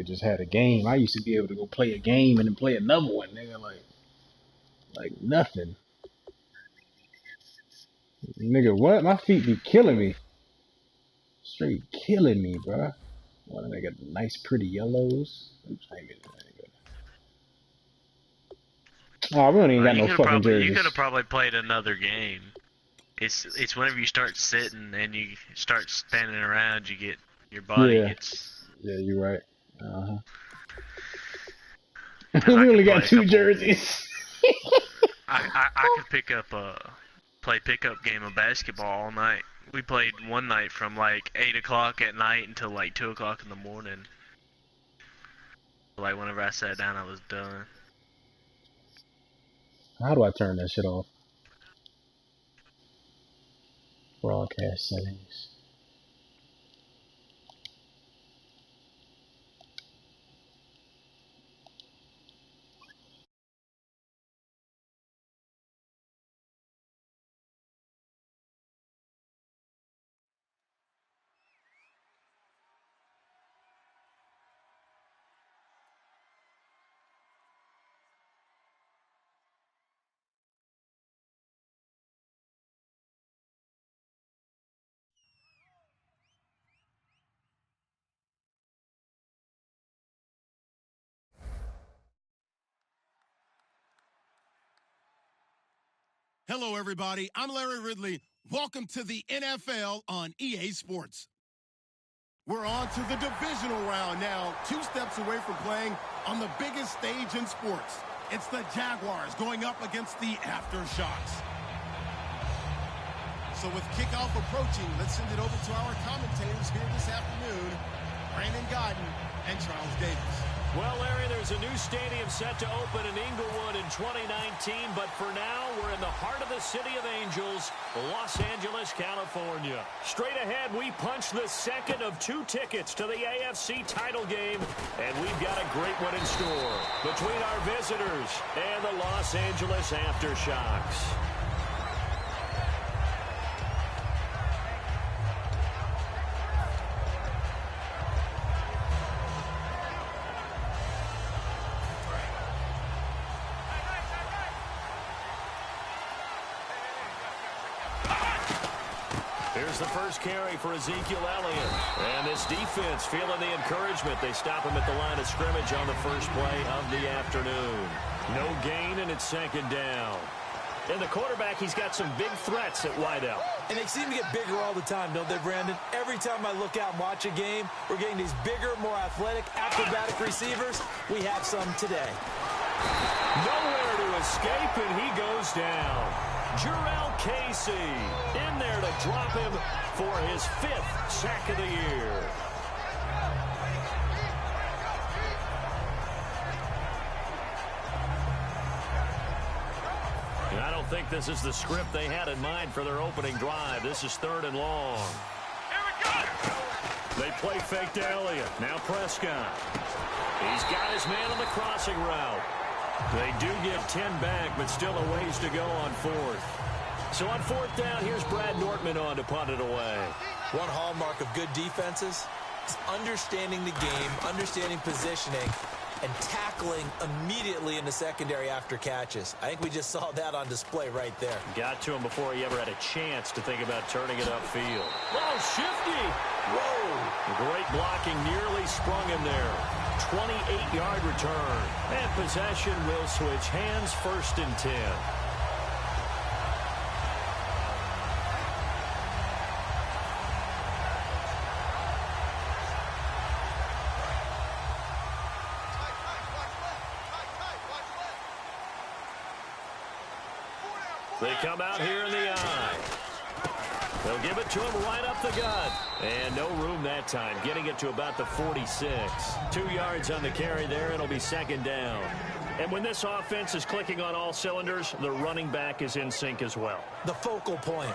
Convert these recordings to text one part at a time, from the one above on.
just had a game. I used to be able to go play a game and then play another one, nigga. Like nothing. Nigga, what? My feet be killing me. Straight killing me, bro. Well, they got the nice, pretty yellows. Oops, I ain't getting that. Oh, we don't even got no fucking jerseys. You could have probably played another game. It's whenever you start sitting and you start standing around, you get your body gets. Yeah, you're right. We only got 2 jerseys. I could play pickup game of basketball all night. We played one night from like 8 o'clock at night until like 2 o'clock in the morning. Like whenever I sat down, I was done. How do I turn that shit off? Broadcast settings. Hello, everybody. I'm Larry Ridley. Welcome to the NFL on EA Sports. We're on to the divisional round now, 2 steps away from playing on the biggest stage in sports. It's the Jaguars going up against the Aftershocks. So with kickoff approaching, let's send it over to our commentators here this afternoon, Brandon Godden and Charles Davis. Well, Larry, there's a new stadium set to open in Inglewood in 2019, but for now, we're in the heart of the City of Angels, Los Angeles, California. Straight ahead, we punch the second of 2 tickets to the AFC title game, and we've got a great one in store between our visitors and the Los Angeles Aftershocks. Here's the first carry for Ezekiel Elliott. And this defense feeling the encouragement. They stop him at the line of scrimmage on the first play of the afternoon. No gain, and it's second down. And the quarterback, he's got some big threats at wideout. And they seem to get bigger all the time, don't they, Brandon? Every time I look out and watch a game, we're getting these bigger, more athletic, acrobatic receivers. We have some today. Nowhere to escape, and he goes down. Jurrell Casey in there to drop him for his 5th sack of the year. And I don't think this is the script they had in mind for their opening drive. This is 3rd and long. They play fake to Elliott. Now Prescott. He's got his man on the crossing route. They do give 10 back, but still a ways to go on 4th. So on 4th down, here's Brad Nortman on to punt it away. One hallmark of good defenses is understanding the game, understanding positioning, and tackling immediately in the secondary after catches. I think we just saw that on display right there. Got to him before he ever had a chance to think about turning it upfield. Oh, shifty. Whoa. Great blocking, nearly sprung him there. 28-yard return. And possession will switch hands, 1st and 10. They come out here in the eye. They'll give it to him right up the gut. And no room that time, getting it to about the 46. 2 yards on the carry there. It'll be 2nd down. And when this offense is clicking on all cylinders, the running back is in sync as well. The focal point.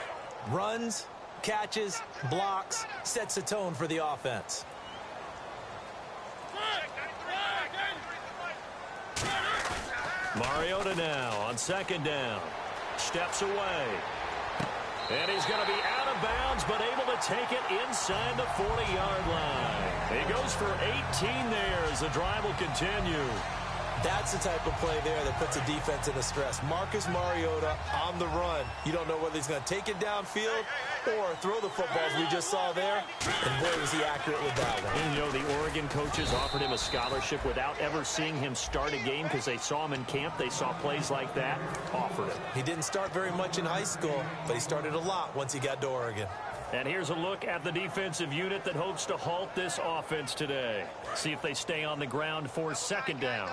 Runs, catches, blocks, sets a tone for the offense. Mariota now on 2nd down. Steps away. And he's going to be out of bounds, but able to take it inside the 40-yard line. He goes for 18 there as the drive will continue. That's the type of play there that puts a defense in a stress. Marcus Mariota on the run. You don't know whether he's going to take it downfield or throw the footballs we just saw there. And boy, was he accurate with that one. And, you know, the Oregon coaches offered him a scholarship without ever seeing him start a game because they saw him in camp. They saw plays like that, offered him. He didn't start very much in high school, but he started a lot once he got to Oregon. And here's a look at the defensive unit that hopes to halt this offense today. See if they stay on the ground for second down.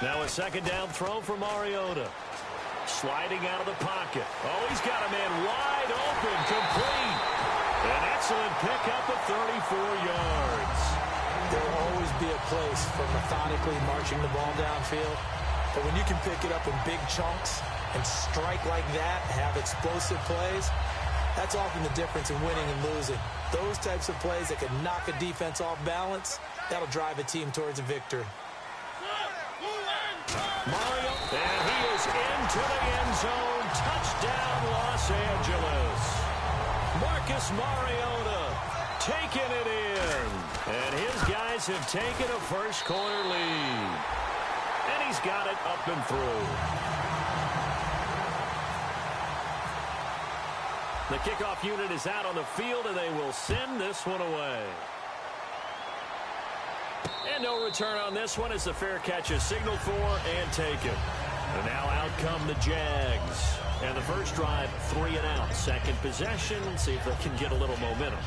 Now a second down throw for Mariota. Sliding out of the pocket. Oh, he's got a man wide open, complete. An excellent pickup of 34 yards. There will always be a place for methodically marching the ball downfield. But when you can pick it up in big chunks and strike like that, have explosive plays, that's often the difference in winning and losing. Those types of plays that can knock a defense off balance, that'll drive a team towards a victory. Mario, and he is into the end zone. Touchdown, Los Angeles. Marcus Mariota taking it in. And his guys have taken a first-quarter lead. And he's got it up and through. The kickoff unit is out on the field, and they will send this one away. And no return on this one as the fair catch is signaled for and taken. And now out come the Jags. And the first drive, 3 and out. Second possession, see if they can get a little momentum.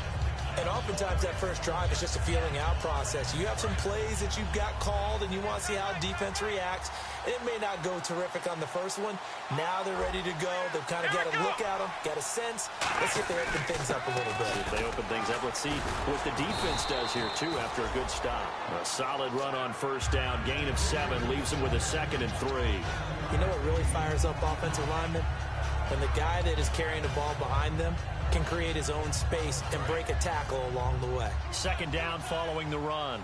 And oftentimes that first drive is just a feeling out process. You have some plays that you've got called and you want to see how defense reacts. It may not go terrific on the first one. Now they're ready to go. They've kind of got a look at them, got a sense. Let's see if they open things up a little bit. See if they open things up. Let's see what the defense does here, too, after a good stop. A solid run on first down. Gain of 7 leaves them with a 2nd and 3. You know what really fires up offensive linemen? When the guy that is carrying the ball behind them can create his own space and break a tackle along the way. Second down following the run.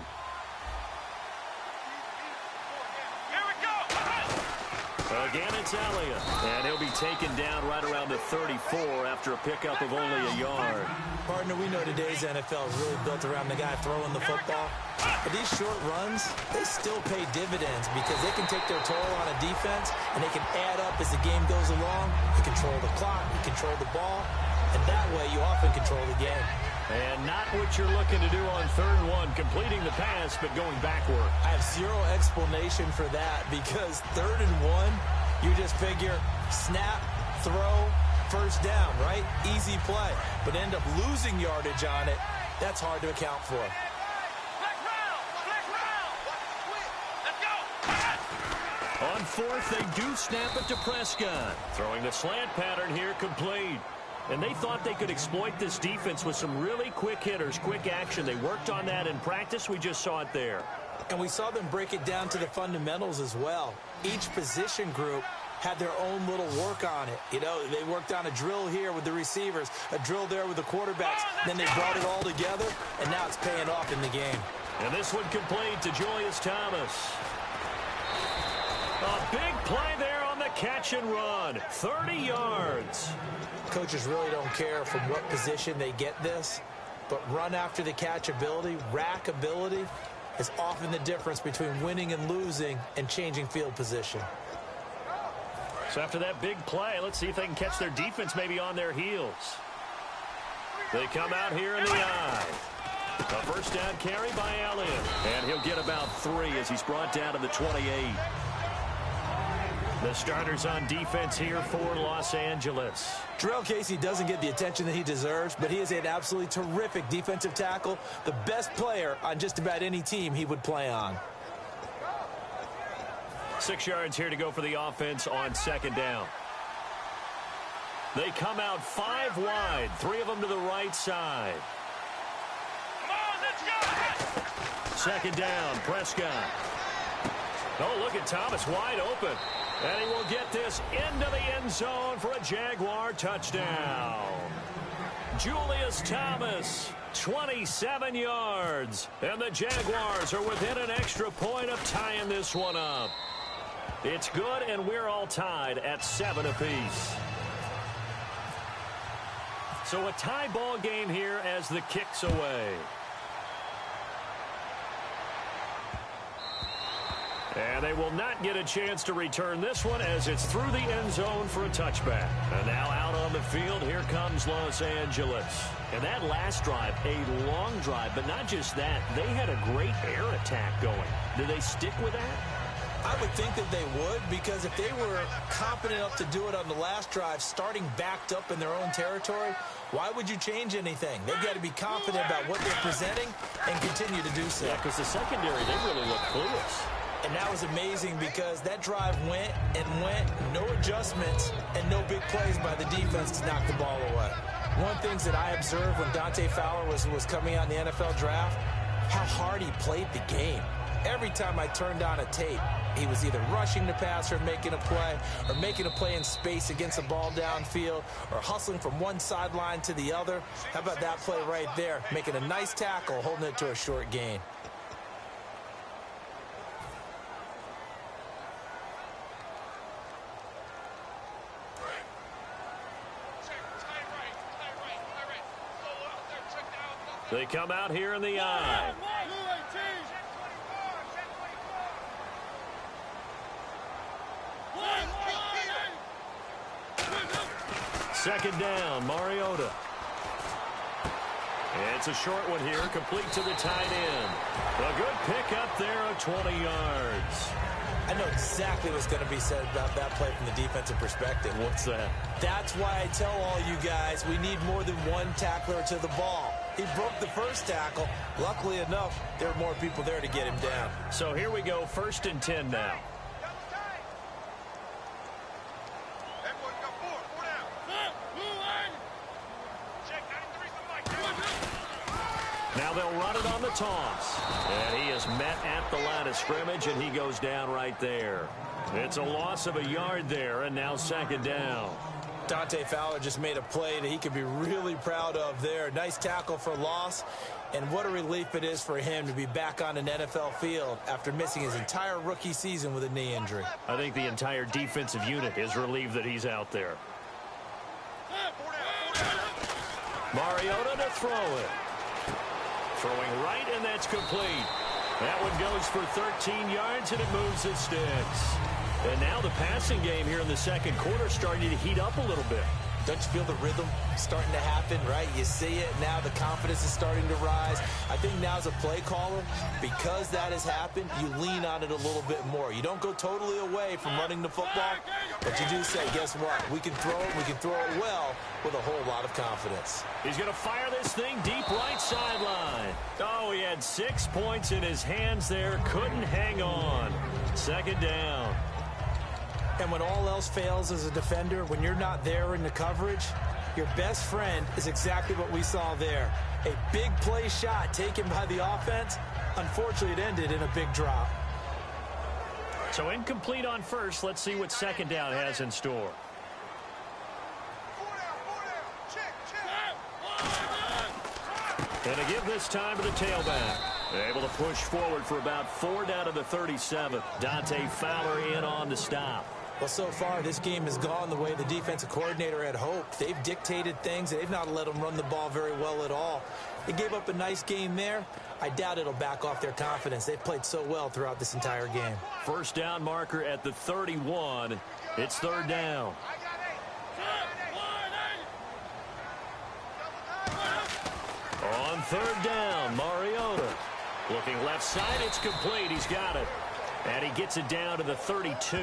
Again, it's Elliott. And he'll be taken down right around the 34 after a pickup of only a yard. Partner, we know today's NFL is really built around the guy throwing the football. But these short runs, they still pay dividends because they can take their toll on a defense and they can add up as the game goes along. You control the clock, you control the ball, and that way you often control the game. And not what you're looking to do on 3rd and 1, completing the pass, but going backward. I have zero explanation for that because 3rd and 1, you just figure snap, throw, first down, right? Easy play. But end up losing yardage on it. That's hard to account for. On 4th, they do snap it to Prescott. Throwing the slant pattern here, complete. And they thought they could exploit this defense with some really quick hitters, quick action. They worked on that in practice. We just saw it there. And we saw them break it down to the fundamentals as well. Each position group had their own little work on it. You know, they worked on a drill here with the receivers, a drill there with the quarterbacks. Then they brought it all together, and now it's paying off in the game. And this one complete to Julius Thomas. A big play there on the catch and run. 30 yards. Coaches really don't care from what position they get this, but run after the catch ability, rack ability, is often the difference between winning and losing and changing field position. So after that big play, let's see if they can catch their defense maybe on their heels. They come out here in the eye. A first down carry by Elliott. And he'll get about 3 as he's brought down to the 28. The starters on defense here for Los Angeles. Terrell Casey doesn't get the attention that he deserves, but he is an absolutely terrific defensive tackle, the best player on just about any team he would play on. 6 yards here to go for the offense on second down. They come out 5 wide, 3 of them to the right side. Come on, let's go! Second down, Prescott. Oh, look at Thomas wide open. And he will get this into the end zone for a Jaguar touchdown. Julius Thomas, 27 yards. And the Jaguars are within an extra point of tying this one up. It's good, and we're all tied at 7 apiece. So a tie ball game here as the kick's away. And they will not get a chance to return this one as it's through the end zone for a touchback. And now out on the field, here comes Los Angeles. And that last drive, a long drive, but not just that. They had a great air attack going. Do they stick with that? I would think that they would, because if they were confident enough to do it on the last drive, starting backed up in their own territory, why would you change anything? They've got to be confident about what they're presenting and continue to do so. Yeah, because the secondary, they really look clueless. And that was amazing because that drive went and went, no adjustments, and no big plays by the defense to knock the ball away. One thing that I observed when Dante Fowler was coming out in the NFL draft, how hard he played the game. Every time I turned on a tape, he was either rushing the passer, making a play, or making a play in space against the ball downfield, or hustling from one sideline to the other. How about that play right there? Making a nice tackle, holding it to a short gain. They come out here in the eye. Second down, Mariota. It's a short one here, complete to the tight end. A good pickup there of 20 yards. I know exactly what's going to be said about that play from the defensive perspective. What's that? That's why I tell all you guys we need more than one tackler to the ball. He broke the first tackle. Luckily enough, there were more people there to get him down. So here we go, 1st and 10 now. Now they'll run it on the toss. And he is met at the line of scrimmage, and he goes down right there. It's a loss of a yard there, and now 2nd down. Dante Fowler just made a play that he could be really proud of there. Nice tackle for loss, and what a relief it is for him to be back on an NFL field after missing his entire rookie season with a knee injury. I think the entire defensive unit is relieved that he's out there. Mariota to throw it. Throwing right, and that's complete. That one goes for 13 yards, and it moves the sticks. And now the passing game here in the 2nd quarter starting to heat up a little bit. Don't you feel the rhythm starting to happen, right? You see it. Now the confidence is starting to rise. I think now as a play caller, because that has happened, you lean on it a little bit more. You don't go totally away from running the football, but you do say, guess what? We can throw it. We can throw it well with a whole lot of confidence. He's going to fire this thing deep right sideline. Oh, he had 6 points in his hands there. Couldn't hang on. 2nd down. And when all else fails as a defender, when you're not there in the coverage, your best friend is exactly what we saw there. A big play shot taken by the offense. Unfortunately, it ended in a big drop. So incomplete on first. Let's see what 2nd down has in store. And a give this time to the tailback. Able to push forward for about 4 down to the 37. Dante Fowler in on the stop. Well, so far, this game has gone the way the defensive coordinator had hoped. They've dictated things. They've not let them run the ball very well at all. They gave up a nice game there. I doubt it'll back off their confidence. They've played so well throughout this entire game. 1st down marker at the 31. It's 3rd down. On 3rd down, Mariota. Looking left side, it's complete. He's got it. And he gets it down to the 32.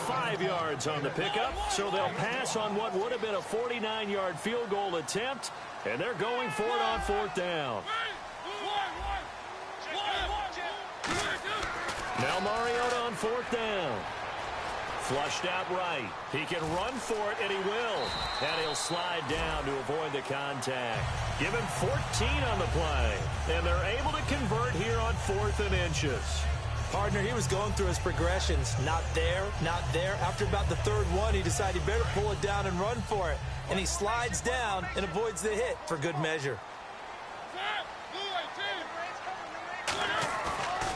5 yards on the pickup. So they'll pass on what would have been a 49-yard field goal attempt. And they're going for it on 4th down. Now Mariota on 4th down. Flushed out right. He can run for it, and he will. And he'll slide down to avoid the contact. Give him 14 on the play. And they're able to convert here on 4th and inches. Partner, he was going through his progressions. Not there, not there. After about the third one, he decided he better pull it down and run for it. And he slides down and avoids the hit for good measure.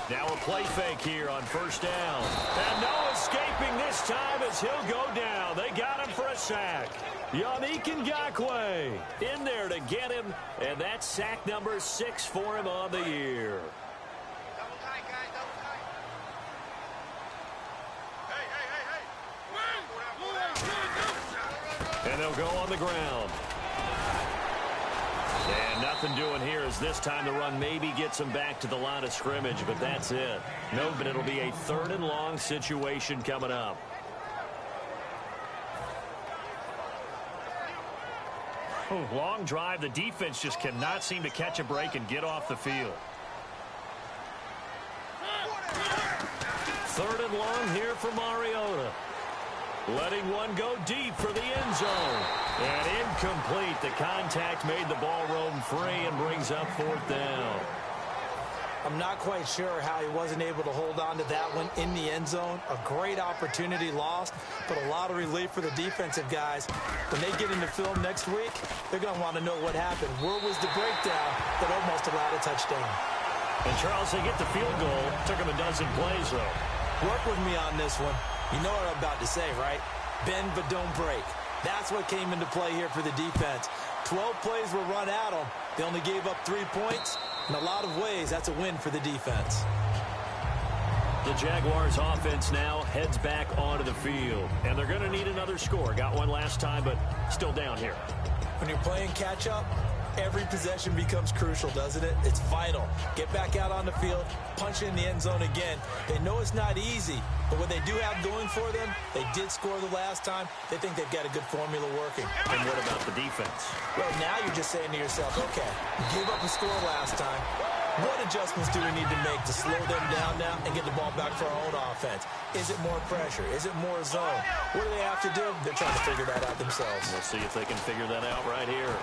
Now a play fake here on first down. And no escaping this time as he'll go down. They got him for a sack. Yannick Ngakoue in there to get him. And that's sack number 6 for him on the year. And they'll go on the ground. And nothing doing here as this time the run maybe gets him back to the line of scrimmage, but that's it. No, but it'll be a 3rd and long situation coming up. Long drive. The defense just cannot seem to catch a break and get off the field. 3rd and long here for Mariota. Letting one go deep for the end zone. And incomplete. The contact made the ball roam free and brings up 4th down. I'm not quite sure how he wasn't able to hold on to that one in the end zone. A great opportunity lost, but a lot of relief for the defensive guys. When they get into film next week, they're going to want to know what happened. Where was the breakdown that almost allowed a touchdown? And Charles, they get the field goal. Took him a dozen plays, though. Work with me on this one. You know what I'm about to say, right? Bend but don't break. That's what came into play here for the defense. 12 plays were run at them. They only gave up 3 points. In a lot of ways, that's a win for the defense. The Jaguars offense now heads back onto the field. And they're going to need another score. Got one last time, but still down here. When you're playing catch-up, every possession becomes crucial, doesn't it? It's vital. Get back out on the field, punch in the end zone again. They know it's not easy, but what they do have going for them, they did score the last time. They think they've got a good formula working. And what about the defense? Well, now you're just saying to yourself, okay, give up a score last time. What adjustments do we need to make to slow them down now and get the ball back for our own offense? Is it more pressure? Is it more zone? What do they have to do? They're trying to figure that out themselves. We'll see if they can figure that out right here.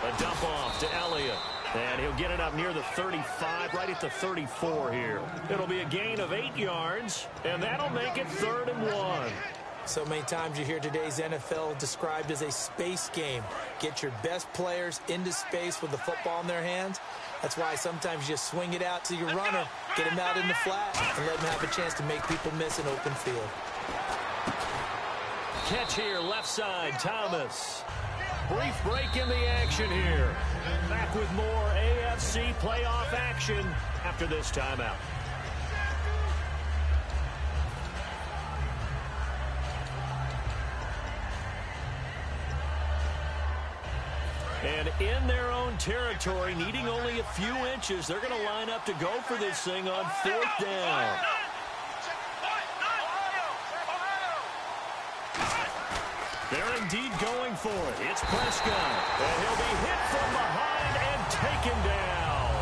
A dump off to Elliott. And he'll get it up near the 35, right at the 34 here. It'll be a gain of 8 yards, and that'll make it 3rd and 1. So many times you hear today's NFL described as a space game. Get your best players into space with the football in their hands. That's why sometimes you just swing it out to your runner, get him out in the flat, and let him have a chance to make people miss an open field. Catch here, left side, Thomas. Brief break in the action here. Back with more AFC playoff action after this timeout. And in their own territory, needing only a few inches, they're going to line up to go for this thing on 4th down. They're indeed going for it. It's Prescott. And he'll be hit from behind and taken down.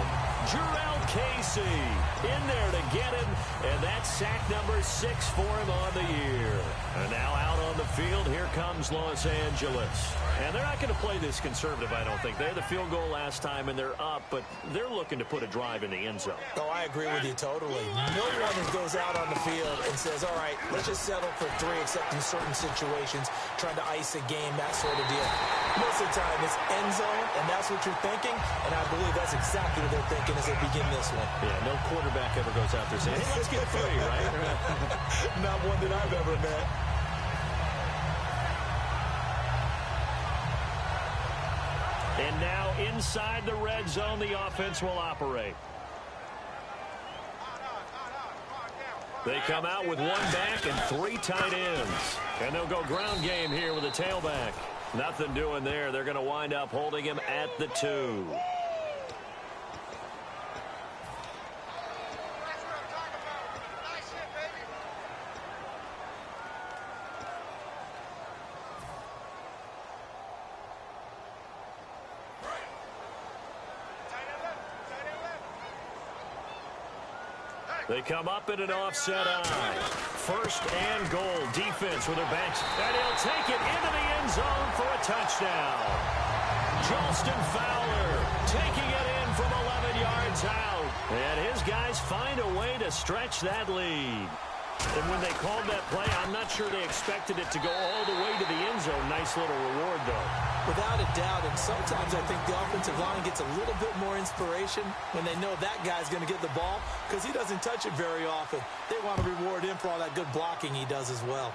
Jurrell Casey in there to get him. And that's sack number 6 for him on the year. And now out on the field, here comes Los Angeles. And they're not going to play this conservative, I don't think. They had the field goal last time, and they're up, but they're looking to put a drive in the end zone. Oh, I agree with you totally. No one goes out on the field and says, all right, let's just settle for 3, except in certain situations, trying to ice a game, that sort of deal. Most of the time, it's end zone, and that's what you're thinking, and I believe that's exactly what they're thinking as they begin this one. Yeah, no quarterback ever goes out there saying, hey, let's get 3, right? Not one that I've ever met. And now inside the red zone, the offense will operate. They come out with 1 back and 3 tight ends. And they'll go ground game here with a tailback. Nothing doing there. They're going to wind up holding him at the 2. They come up in an offset eye. 1st and goal. Defense with their backs. And he'll take it into the end zone for a touchdown. Jolston Fowler taking it in from yards out. And his guys find a way to stretch that lead. And when they called that play, I'm not sure they expected it to go all the way to the end zone. Nice little reward, though. Without a doubt, and sometimes I think the offensive line gets a little bit more inspiration when they know that guy's going to get the ball because he doesn't touch it very often. They want to reward him for all that good blocking he does as well.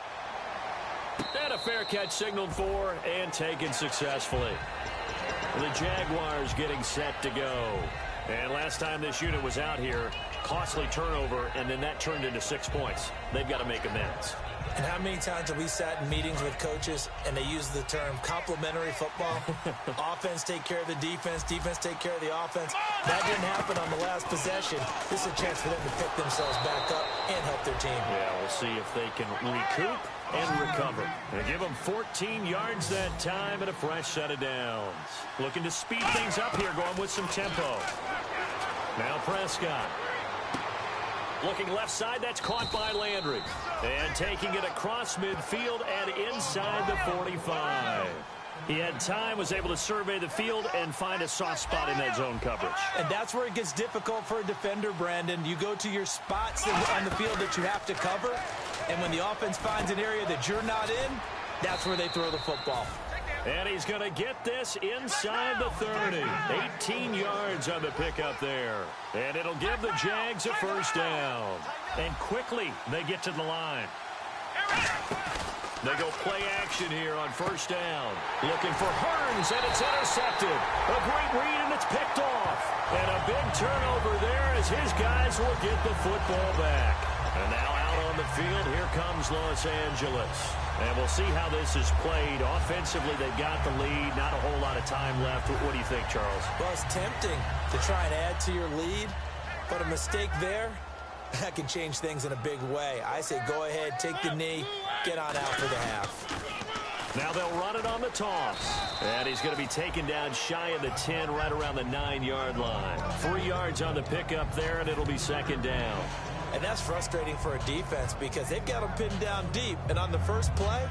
And a fair catch signaled for and taken successfully. The Jaguars getting set to go. And last time this unit was out here, costly turnover, and then that turned into 6 points. They've got to make amends. And how many times have we sat in meetings with coaches and they use the term complementary football? Offense take care of the defense, defense take care of the offense. That didn't happen on the last possession. This is a chance for them to pick themselves back up and help their team. Yeah, we'll see if they can recoup and recover. And give them 14 yards that time and a fresh set of downs. Looking to speed things up here, going with some tempo. Now Prescott. Looking left side, that's caught by Landry. And taking it across midfield and inside the 45. He had time, was able to survey the field and find a soft spot in that zone coverage. And that's where it gets difficult for a defender, Brandon. You go to your spots on the field that you have to cover, and when the offense finds an area that you're not in, that's where they throw the football. And he's going to get this inside the 30. 18 yards on the pickup there. And it'll give the Jags a first down. And quickly, they get to the line. They go play action here on first down. Looking for Hearns, and it's intercepted. A great read, and it's picked off. And a big turnover there as his guys will get the football back. And now out on the field, here comes Los Angeles. And we'll see how this is played. Offensively, they've got the lead. Not a whole lot of time left. What do you think, Charles? Well, it's tempting to try and add to your lead, but a mistake there, that can change things in a big way. I say go ahead, take the knee, get on out for the half. Now they'll run it on the toss. And he's going to be taken down shy of the 10, right around the 9-yard line. 3 yards on the pickup there, and it'll be second down. And that's frustrating for a defense because they've got them pinned down deep. And on the first play,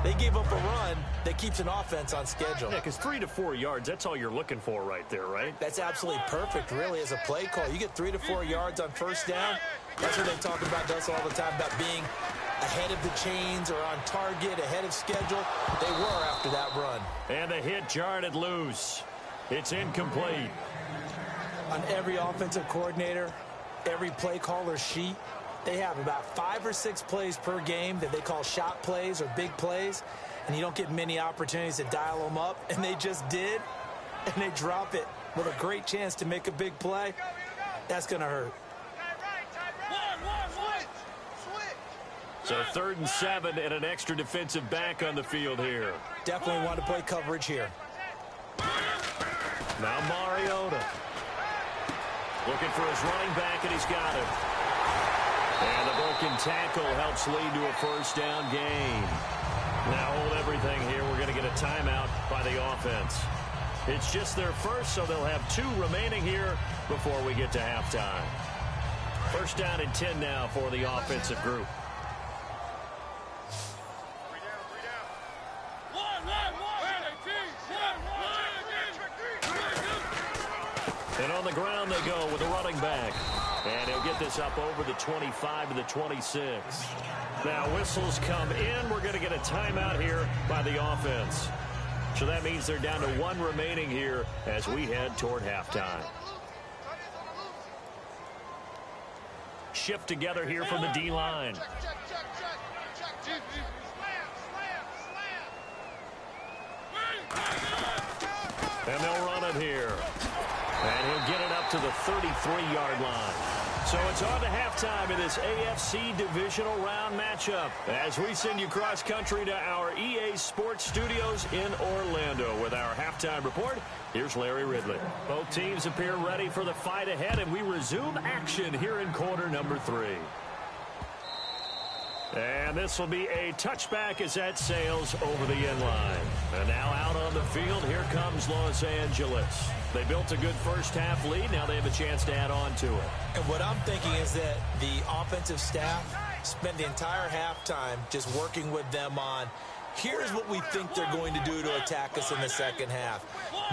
they gave up a run that keeps an offense on schedule. Yeah, because 3 to 4 yards, that's all you're looking for right there, right? That's absolutely perfect, really, as a play call. You get 3 to 4 yards on first down. That's what they talk about us all the time, about being ahead of the chains or on target, ahead of schedule. They were after that run. And the hit jarred loose. It's incomplete. On every offensive coordinator, every play caller sheet, they have about 5 or 6 plays per game that they call shot plays or big plays, and you don't get many opportunities to dial them up, and they just did, and they drop it with a great chance to make a big play. That's going to hurt. So 3rd and 7 and an extra defensive back on the field here. Definitely want to play coverage here. Now Mariota. Looking for his running back, and he's got him. And the broken tackle helps lead to a first down gain. Now hold everything here. We're going to get a timeout by the offense. It's just their first, so they'll have 2 remaining here before we get to halftime. First down and 10 now for the offensive group. And on the ground they go with a running back. And he'll get this up over the 25 to the 26. Now whistles come in. We're going to get a timeout here by the offense. So that means they're down to 1 remaining here as we head toward halftime. Shift together here from the D-line. And they'll run it here. And he'll get it up to the 33-yard line. So it's on to halftime in this AFC divisional round matchup as we send you cross-country to our EA Sports Studios in Orlando with our halftime report. Here's Larry Ridley. Both teams appear ready for the fight ahead, and we resume action here in quarter number 3. And this will be a touchback as that sails over the end line. And now out on the field, here comes Los Angeles. They built a good first-half lead. Now they have a chance to add on to it. And what I'm thinking is that the offensive staff spent the entire halftime just working with them on Here's what we think they're going to do to attack us in the second half.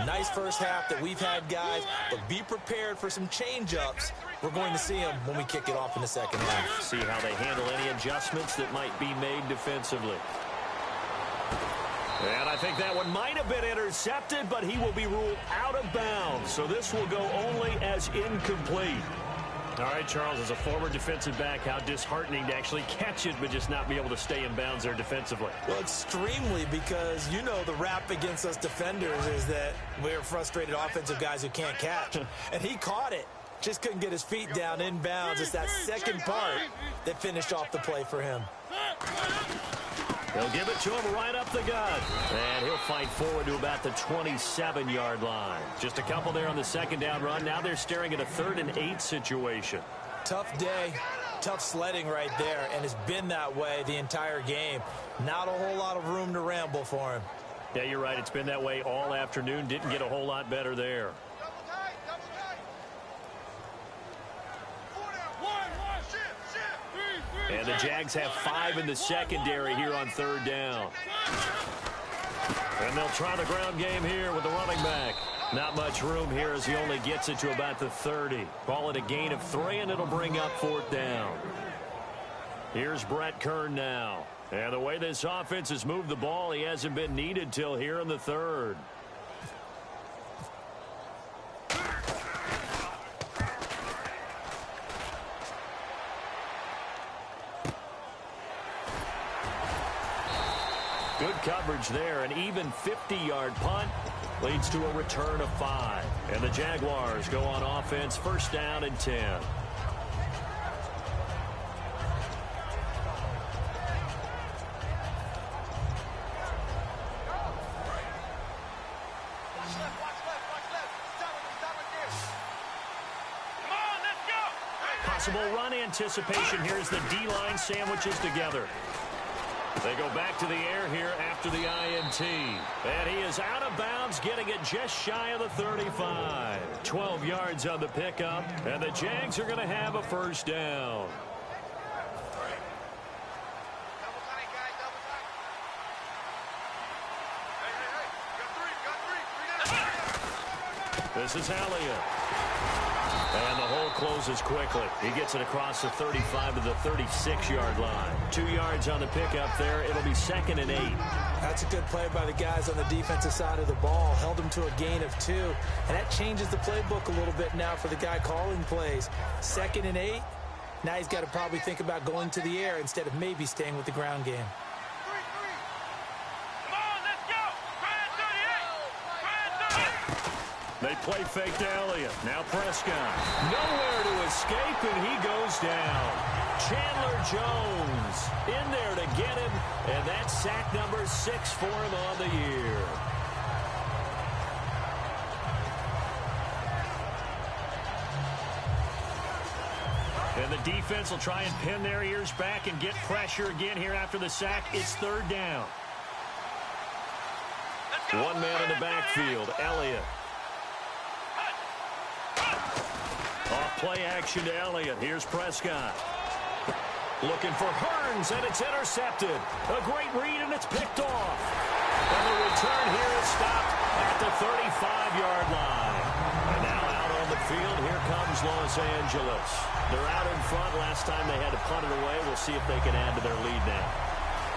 Nice first half that we've had, guys, but be prepared for some change-ups. We're going to see them when we kick it off in the second half. See how they handle any adjustments that might be made defensively. And I think that one might have been intercepted, but he will be ruled out of bounds. So this will go only as incomplete. All right, Charles, as a former defensive back, how disheartening to actually catch it, but just not be able to stay in bounds there defensively. Well, extremely, because you know the rap against us defenders is that we're frustrated offensive guys who can't catch. And he caught it. Just couldn't get his feet down in bounds. It's that second part that finished off the play for him. They'll give it to him right up the gut. And he'll fight forward to about the 27-yard line. Just a couple there on the second down run. Now they're staring at a 3rd and 8 situation. Tough day, tough sledding right there, and it's been that way the entire game. Not a whole lot of room to ramble for him. Yeah, you're right. It's been that way all afternoon. Didn't get a whole lot better there. And the Jags have 5 in the secondary here on 3rd down. And they'll try the ground game here with the running back. Not much room here as he only gets it to about the 30. Call it a gain of 3, and it'll bring up 4th down. Here's Brett Kern now. And the way this offense has moved the ball, he hasn't been needed till here in the 3rd. Good coverage there. An even 50-yard punt leads to a return of 5. And the Jaguars go on offense, 1st down and 10. Possible run anticipation here as the D-line sandwiches together. They go back to the air here after the INT. And he is out of bounds, getting it just shy of the 35. 12 yards on the pickup, and the Jags are going to have a 1st down. This is Elliott. And the hole closes quickly. He gets it across the 35 to the 36-yard line. 2 yards on the pickup there. It'll be 2nd and 8. That's a good play by the guys on the defensive side of the ball. Held him to a gain of 2. And that changes the playbook a little bit now for the guy calling plays. 2nd and 8. Now he's got to probably think about going to the air instead of maybe staying with the ground game. They play fake to Elliott. Now Prescott. Nowhere to escape, and he goes down. Chandler Jones in there to get him, and that's sack number 6 for him on the year. And the defense will try and pin their ears back and get pressure again here after the sack. It's 3rd down. One man in the backfield, Elliott. Play action to Elliott. Here's Prescott. Looking for Hearns, and it's intercepted. A great read, and it's picked off. And the return here is stopped at the 35-yard line. And now out on the field, here comes Los Angeles. They're out in front. Last time they had to punt it away. We'll see if they can add to their lead now.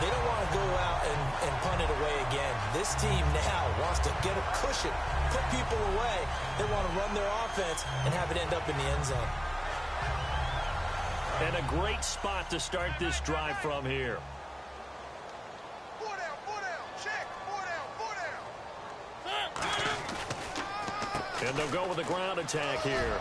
They don't want to go out and punt it away again. This team now wants to get a cushion, put people away. They want to run their offense and have it end up in the end zone. And a great spot to start this drive from here. And they'll go with the ground attack here.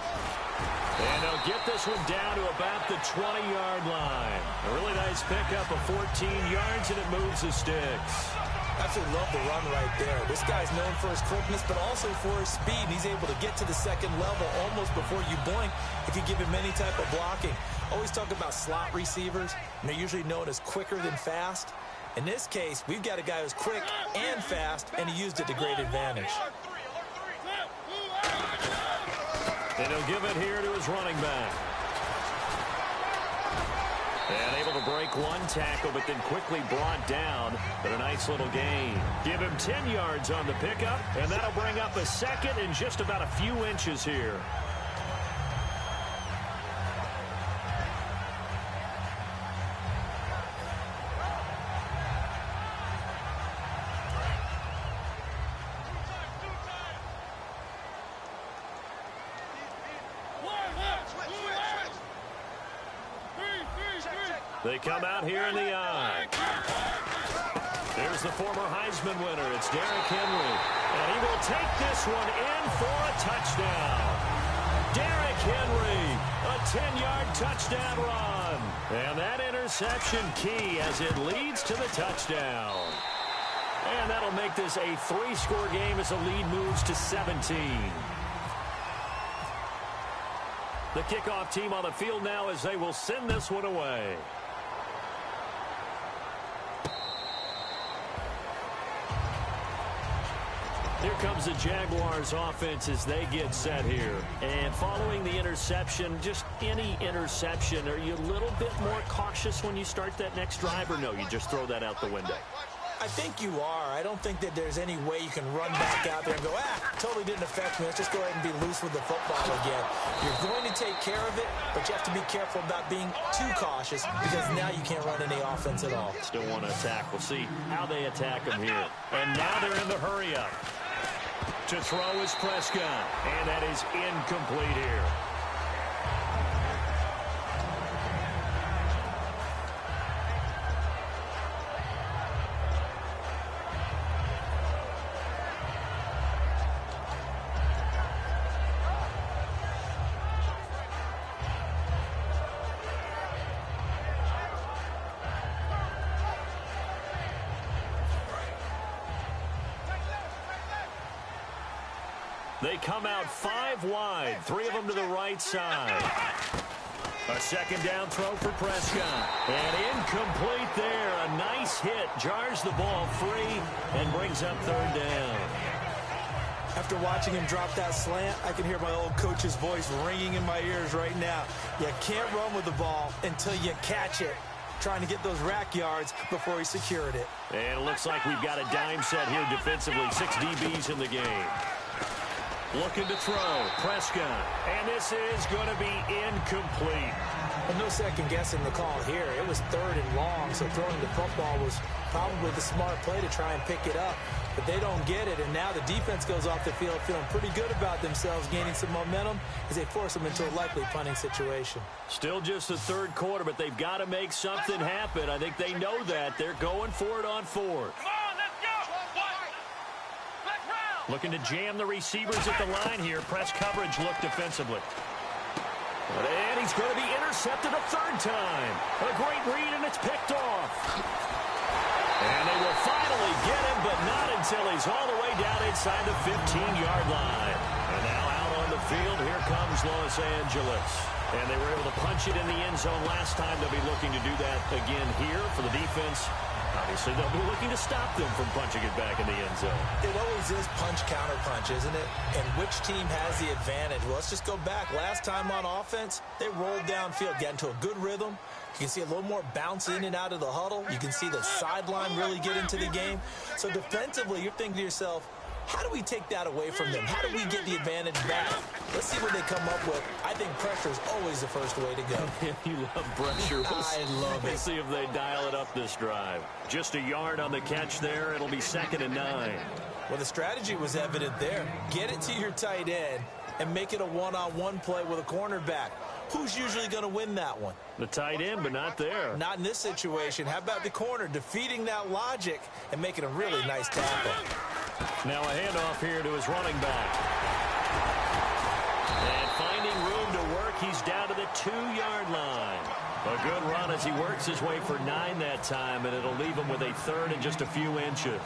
And they'll get this one down to about the 20-yard line. A really nice pickup of 14 yards, and it moves the sticks. Absolutely love the run right there. This guy's known for his quickness, but also for his speed. He's able to get to the second level almost before you blink if you give him any type of blocking. Always talk about slot receivers, and they're usually known as quicker than fast. In this case, we've got a guy who's quick and fast, and he used it to great advantage. And he'll give it here to his running back. And able to break one tackle, but then quickly brought down. But a nice little gain. Give him 10 yards on the pickup, and that'll bring up a second in just about a few inches here. They come out here in the I. There's the former Heisman winner. It's Derrick Henry. And he will take this one in for a touchdown. Derrick Henry, a 10-yard touchdown run. And that interception key as it leads to the touchdown. And that'll make this a 3-score game as the lead moves to 17. The kickoff team on the field now as they will send this one away. Here comes the Jaguars offense as they get set here. And following the interception, just any interception, are you a little bit more cautious when you start that next drive, or no, you just throw that out the window? I think you are. I don't think that there's any way you can run back out there and go, totally didn't affect me. Let's just go ahead and be loose with the football again. You're going to take care of it, but you have to be careful about being too cautious because now you can't run any offense at all. Still want to attack. We'll see how they attack them here. And now they're in the hurry-up. To throw is Prescott, and that is incomplete here. They come out 5 wide, 3 of them to the right side. A second down throw for Prescott. And incomplete there. A nice hit. Jars the ball free and brings up 3rd down. After watching him drop that slant, I can hear my old coach's voice ringing in my ears right now. You can't run with the ball until you catch it. Trying to get those rack yards before he secured it. And it looks like we've got a dime set here defensively. 6 DBs in the game. Looking to throw, Prescott, and this is going to be incomplete. Well, no second guessing the call here. It was 3rd and long, so throwing the football was probably the smart play to try and pick it up. But they don't get it, and now the defense goes off the field feeling pretty good about themselves, gaining some momentum as they force them into a likely punting situation. Still just the 3rd quarter, but they've got to make something happen. I think they know that. They're going for it on 4th. Looking to jam the receivers at the line here. Press coverage look defensively. And he's going to be intercepted a 3rd time. A great read, and it's picked off. And they will finally get him, but not until he's all the way down inside the 15-yard line. And now out on the field, here comes Los Angeles. And they were able to punch it in the end zone last time. They'll be looking to do that again here for the defense. Obviously, they'll be looking to stop them from punching it back in the end zone. It always is punch-counter-punch, isn't it? And which team has the advantage? Well, let's just go back. Last time on offense, they rolled downfield, got into a good rhythm. You can see a little more bounce in and out of the huddle. You can see the sideline really get into the game. So defensively, you're thinking to yourself, how do we take that away from them? How do we get the advantage back? Let's see what they come up with. I think pressure is always the first way to go. You love pressure. I love it. Let's see if they dial it up this drive. Just a yard on the catch there. It'll be 2nd and 9. Well, the strategy was evident there. Get it to your tight end and make it a one-on-one play with a cornerback. Who's usually going to win that one? The tight end, but not there. Not in this situation. How about the corner defeating that logic and making a really nice tackle? Now a handoff here to his running back. And finding room to work, he's down to the 2-yard line. A good run as he works his way for 9 that time, and it'll leave him with a 3rd and just a few inches.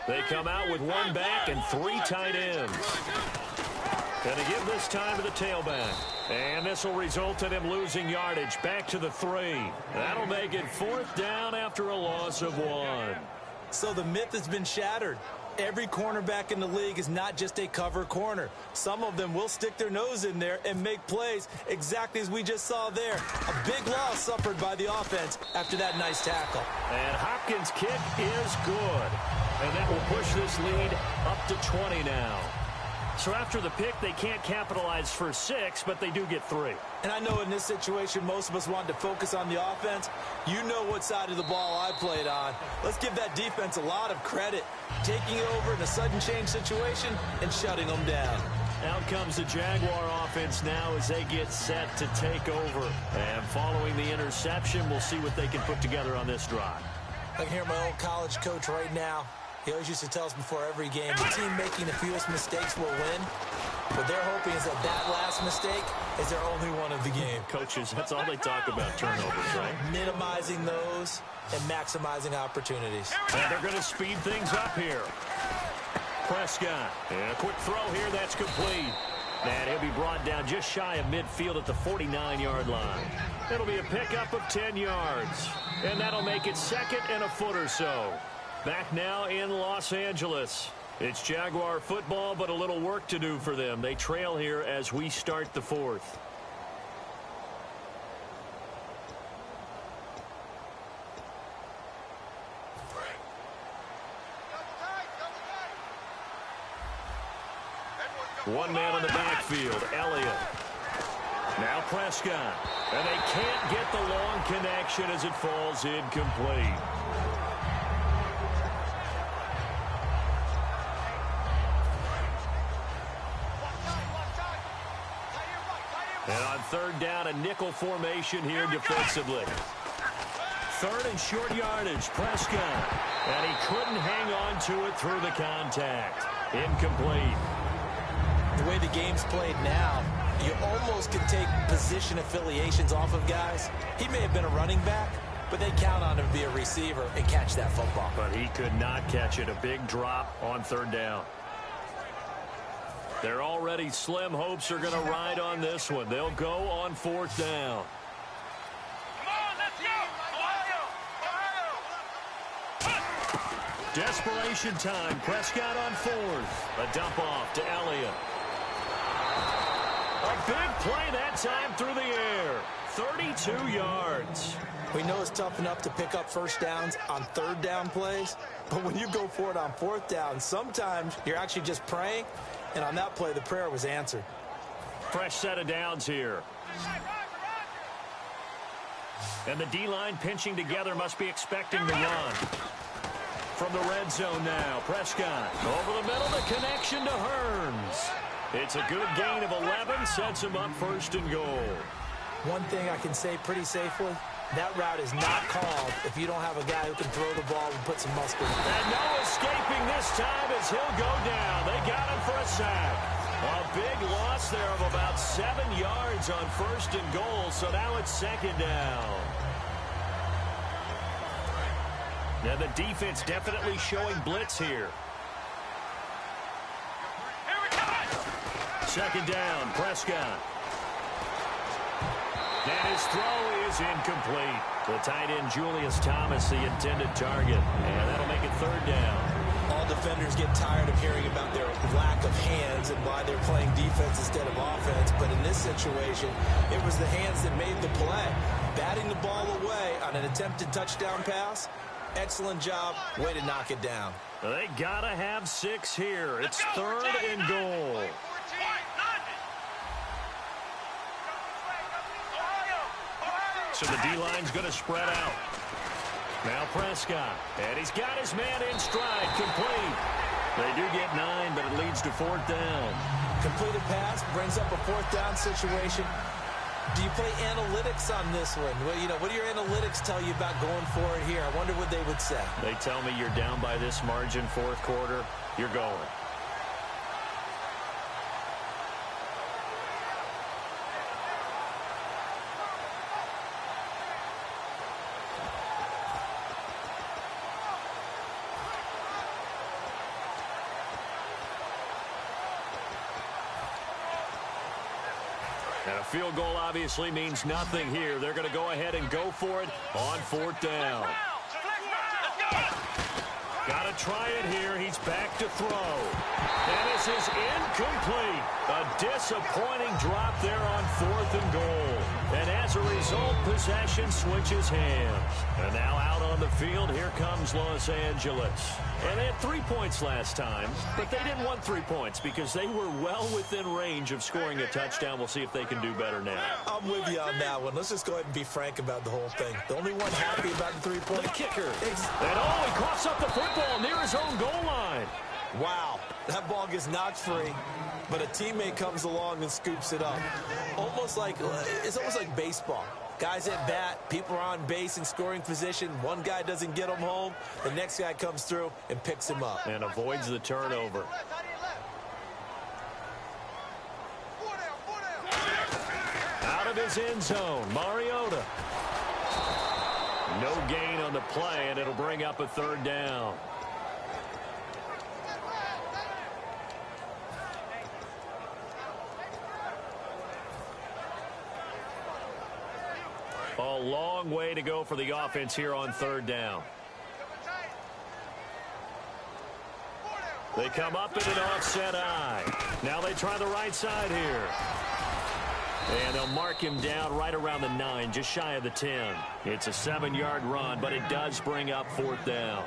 They come out with 1 back and 3 tight ends. Going to give this time to the tailback. And this will result in him losing yardage back to the 3. That'll make it 4th down after a loss of 1. So the myth has been shattered. Every cornerback in the league is not just a cover corner. Some of them will stick their nose in there and make plays exactly as we just saw there. A big loss suffered by the offense after that nice tackle. And Hopkins' kick is good. And that will push this lead up to 20 now. So after the pick, they can't capitalize for 6, but they do get 3. And I know in this situation, most of us wanted to focus on the offense. You know what side of the ball I played on. Let's give that defense a lot of credit. Taking it over in a sudden change situation and shutting them down. Out comes the Jaguar offense now as they get set to take over. And following the interception, we'll see what they can put together on this drive. I can hear my old college coach right now. He always used to tell us before every game, the team making the fewest mistakes will win. What they're hoping is that last mistake is their only one of the game. Coaches, that's all they talk about, turnovers, right? Minimizing those and maximizing opportunities. And they're going to speed things up here. Prescott. And a quick throw here, that's complete. And he'll be brought down just shy of midfield at the 49-yard line. It'll be a pickup of 10 yards. And that'll make it 2nd and a foot or so. Back now in Los Angeles. It's Jaguar football, but a little work to do for them. They trail here as we start the 4th. One man in the backfield, Elliott. Now Prescott. And they can't get the long connection as it falls incomplete. And on 3rd down, a nickel formation here defensively. 3rd and short yardage, Prescott. And he couldn't hang on to it through the contact. Incomplete. The way the game's played now, you almost can take position affiliations off of guys. He may have been a running back, but they count on him to be a receiver and catch that football. But he could not catch it. A big drop on 3rd down. Their already slim hopes are going to ride on this one. They'll go on 4th down. Come on, let's go! Ohio! Desperation time. Prescott on 4th. A dump off to Elliott. A big play that time through the air. 32 yards. We know it's tough enough to pick up first downs on 3rd down plays, but when you go for it on 4th down, sometimes you're actually just praying. And on that play, the prayer was answered. Fresh set of downs here. And the D-line pinching together must be expecting the run. From the red zone now, Prescott. Over the middle, the connection to Hearns. It's a good gain of 11, sets him up 1st and goal. One thing I can say pretty safely, that route is not called if you don't have a guy who can throw the ball and put some muscle in it. And no escaping this time as he'll go down. They got him for a sack. A big loss there of about 7 yards on 1st and goal, so now it's 2nd down. Now the defense definitely showing blitz here. 2nd down, Prescott. And his throw is incomplete. The tight end, Julius Thomas, the intended target. And that'll make it 3rd down. All defenders get tired of hearing about their lack of hands and why they're playing defense instead of offense. But in this situation, it was the hands that made the play. Batting the ball away on an attempted touchdown pass. Excellent job. Way to knock it down. They got to have 6 here. It's 3rd and goal. So the D-line's going to spread out. Now Prescott. And he's got his man in stride. Complete. They do get 9, but it leads to 4th down. Completed pass brings up a 4th down situation. Do you play analytics on this one? Well, what do your analytics tell you about going for it here? I wonder what they would say. They tell me you're down by this margin 4th quarter. You're going. And a field goal obviously means nothing here. They're going to go ahead and go for it on 4th down. Got to try it here. He's back to throw. And this is incomplete. A disappointing drop there on 4th and goal. And as a result, possession switches hands. And now out on the field, here comes Los Angeles. And they had 3 points last time, but they didn't want 3 points because they were well within range of scoring a touchdown. We'll see if they can do better now. I'm with you on that one. Let's just go ahead and be frank about the whole thing. The only one happy about the 3-point. The kicker. And he coughs up the football near his own goal line. Wow, that ball gets knocked free, but a teammate comes along and scoops it up. It's almost like baseball. Guys at bat, people are on base in scoring position. One guy doesn't get him home. The next guy comes through and picks him up. And avoids the turnover. Out of his end zone, Mariota. No gain on the play, and it'll bring up a 3rd down. A long way to go for the offense here on 3rd down. They come up in an offset eye. Now they try the right side here. And they'll mark him down right around the 9, just shy of the 10. It's a 7-yard run, but it does bring up 4th down.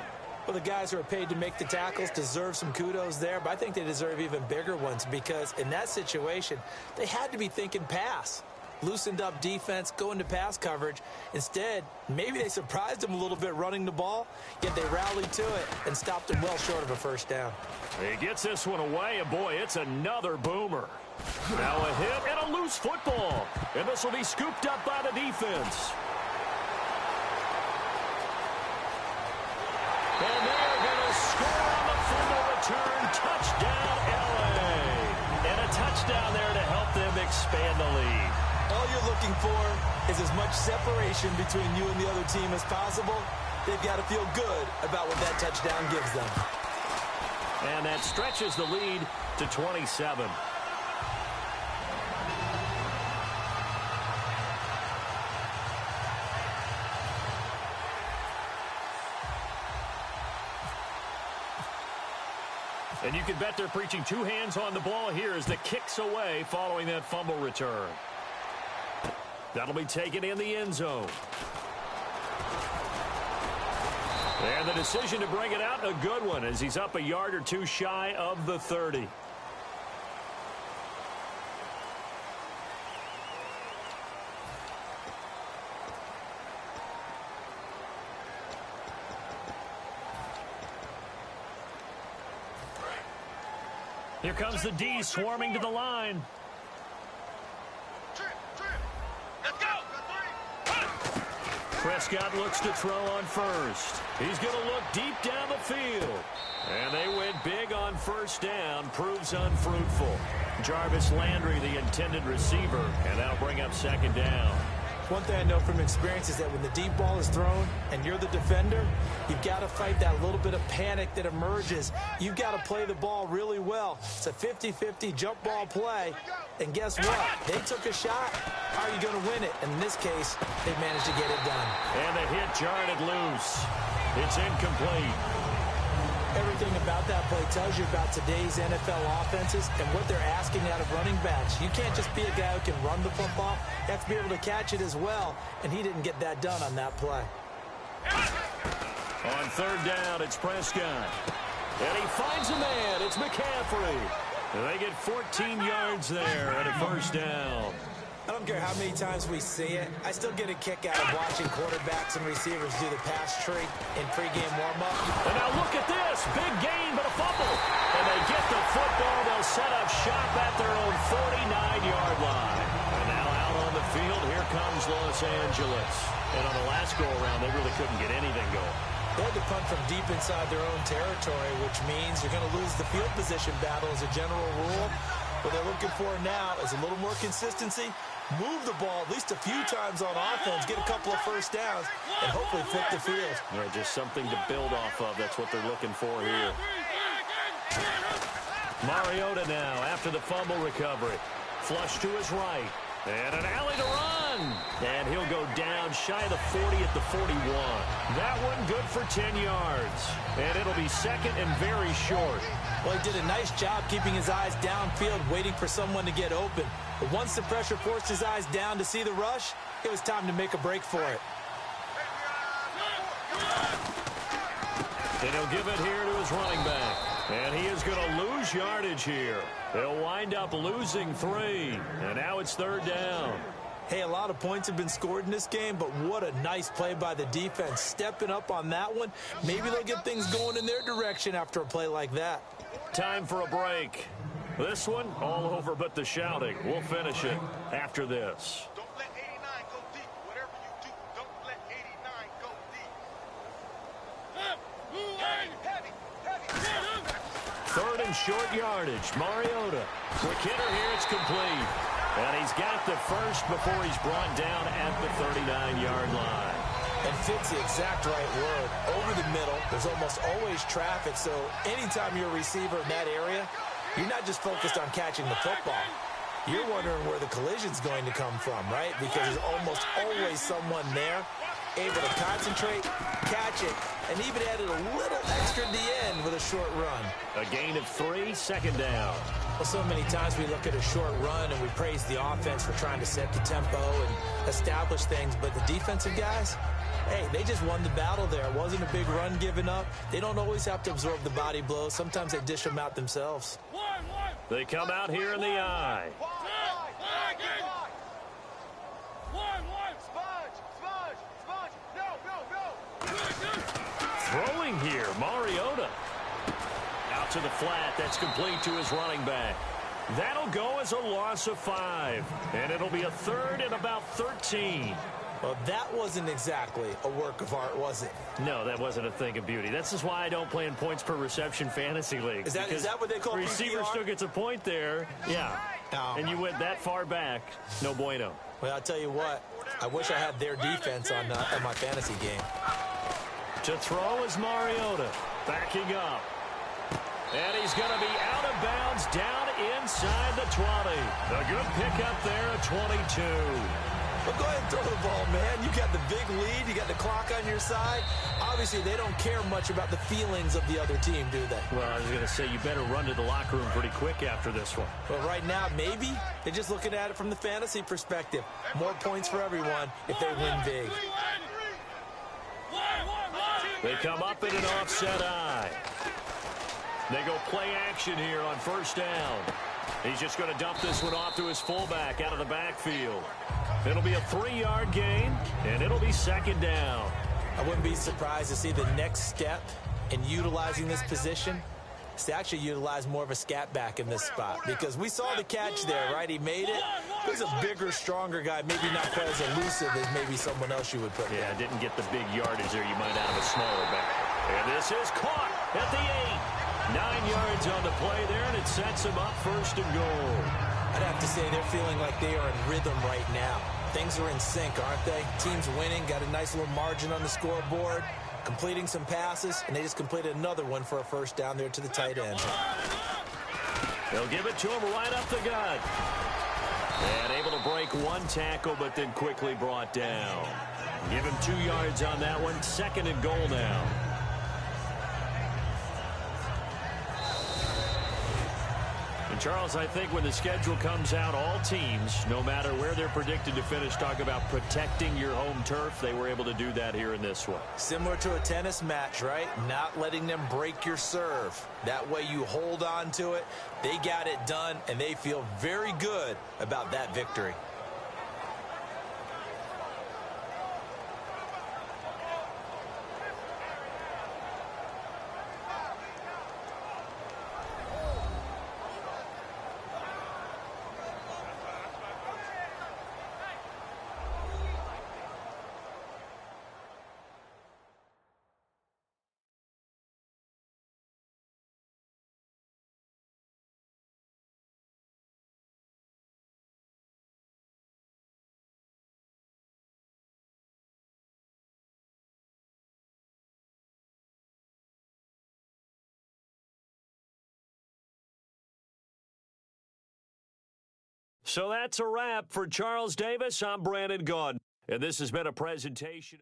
Well, the guys who are paid to make the tackles deserve some kudos there, but I think they deserve even bigger ones because in that situation, they had to be thinking pass. Loosened up defense, go into pass coverage. Instead, maybe they surprised him a little bit running the ball, yet they rallied to it and stopped him well short of a 1st down. He gets this one away, and boy, it's another boomer. Now a hit and a loose football, and this will be scooped up by the defense. And they are going to score on the fumble return. Touchdown, LA. And a touchdown there to help them expand the lead. All you're looking for is as much separation between you and the other team as possible. They've got to feel good about what that touchdown gives them. And that stretches the lead to 27. And you can bet they're preaching 2 hands on the ball here as the kick's away following that fumble return. That'll be taken in the end zone. And the decision to bring it out, a good one, as he's up a yard or 2 shy of the 30. Here comes the D swarming to the line. Prescott looks to throw on first. He's going to look deep down the field. And they went big on 1st down. Proves unfruitful. Jarvis Landry, the intended receiver. And that'll bring up 2nd down. One thing I know from experience is that when the deep ball is thrown and you're the defender, you've got to fight that little bit of panic that emerges. You've got to play the ball really well. It's a 50-50 jump ball play. And guess what? They took a shot. How are you going to win it? And in this case, they managed to get it done. And the hit jarred it loose. It's incomplete. Everything about that play tells you about today's NFL offenses and what they're asking out of running backs. You can't just be a guy who can run the football. You have to be able to catch it as well, and he didn't get that done on that play. On 3rd down, it's Prescott. And he finds a man. It's McCaffrey. And they get 14 yards there and a 1st down. I don't care how many times we see it. I still get a kick out of watching quarterbacks and receivers do the pass tree in pregame warm-up. And now look at this. Big gain, but a fumble. And they get the football. They'll set up shop at their own 49-yard line. And now out on the field, here comes Los Angeles. And on the last go-around, they really couldn't get anything going. They had to punt from deep inside their own territory, which means you're going to lose the field position battle as a general rule. What they're looking for now is a little more consistency, move the ball at least a few times on offense, get a couple of 1st downs, and hopefully flip the field. Yeah, just something to build off of. That's what they're looking for here. Mariota now after the fumble recovery. Flush to his right. And an alley to run. And he'll go down shy of the 40 at the 41. That one good for 10 yards. And it'll be second and very short. Well, he did a nice job keeping his eyes downfield, waiting for someone to get open. But once the pressure forced his eyes down to see the rush, it was time to make a break for it. And he'll give it here to his running back. And he is going to lose yardage here. He'll wind up losing 3. And now it's third down. Hey, a lot of points have been scored in this game, but what a nice play by the defense. Stepping up on that one. Maybe they'll get things going in their direction after a play like that. Time for a break. This one, all over but the shouting. We'll finish it after this. Don't let 89 go deep. Whatever you do, don't let 89 go deep. Heavy. Third and short yardage. Mariota. Quick hitter here. It's complete. And he's got the first before he's brought down at the 39-yard line. And fits the exact right word. Over the middle, there's almost always traffic, so anytime you're a receiver in that area, you're not just focused on catching the football. You're wondering where the collision's going to come from, right? Because there's almost always someone there able to concentrate, catch it, and even added a little extra at the end with a short run. A gain of 3, second down. Well, so many times we look at a short run and we praise the offense for trying to set the tempo and establish things, but the defensive guys, hey, they just won the battle there. It wasn't a big run given up. They don't always have to absorb the body blows. Sometimes they dish them out themselves. They come out here in the eye. Throwing here, Mariota. Out to the flat. That's complete to his running back. That'll go as a loss of 5. And it'll be a third and about 13. Well, that wasn't exactly a work of art, was it? No, that wasn't a thing of beauty. This is why I don't play in points per reception fantasy league. Is that what they call receiver PPR? still gets a point there. Yeah. No. And you went that far back. No bueno. Well, I'll tell you what. I wish I had their defense on my fantasy game. To throw is Mariota. Backing up. And he's going to be out of bounds down inside the 20. A good pickup there at 22. Well, go ahead and throw the ball, man. You got the big lead. You got the clock on your side. Obviously, they don't care much about the feelings of the other team, do they? Well, I was going to say, you better run to the locker room pretty quick after this one. Well, right now, maybe they're just looking at it from the fantasy perspective. More points for everyone if they win big. They come up in an offset eye. They go play action here on first down. He's just going to dump this one off to his fullback out of the backfield. It'll be a 3-yard gain, and it'll be second down. I wouldn't be surprised to see the next step in utilizing this position is to actually utilize more of a scat back in this spot, because we saw the catch there, right? He made it. There's a bigger, stronger guy, maybe not quite as elusive as maybe someone else you would put Yeah, there. didn't get the big yardage there you might out of a smaller back. And this is caught at the 8. 9 yards on the play there, and it sets him up first and goal. I'd have to say they're feeling like they are in rhythm right now. Things are in sync, aren't they? Team's winning, got a nice little margin on the scoreboard, completing some passes, and they just completed another one for a first down there to the tight end. They'll give it to him right up the gut. And able to break one tackle, but then quickly brought down. Give him 2 yards on that one. Second and goal now. And Charles, I think when the schedule comes out, all teams, no matter where they're predicted to finish, talk about protecting your home turf. They were able to do that here in this one. Similar to a tennis match, right? Not letting them break your serve. That way you hold on to it. They got it done, and they feel very good about that victory. So that's a wrap for Charles Davis. I'm Brandon Gaudin, and this has been a presentation.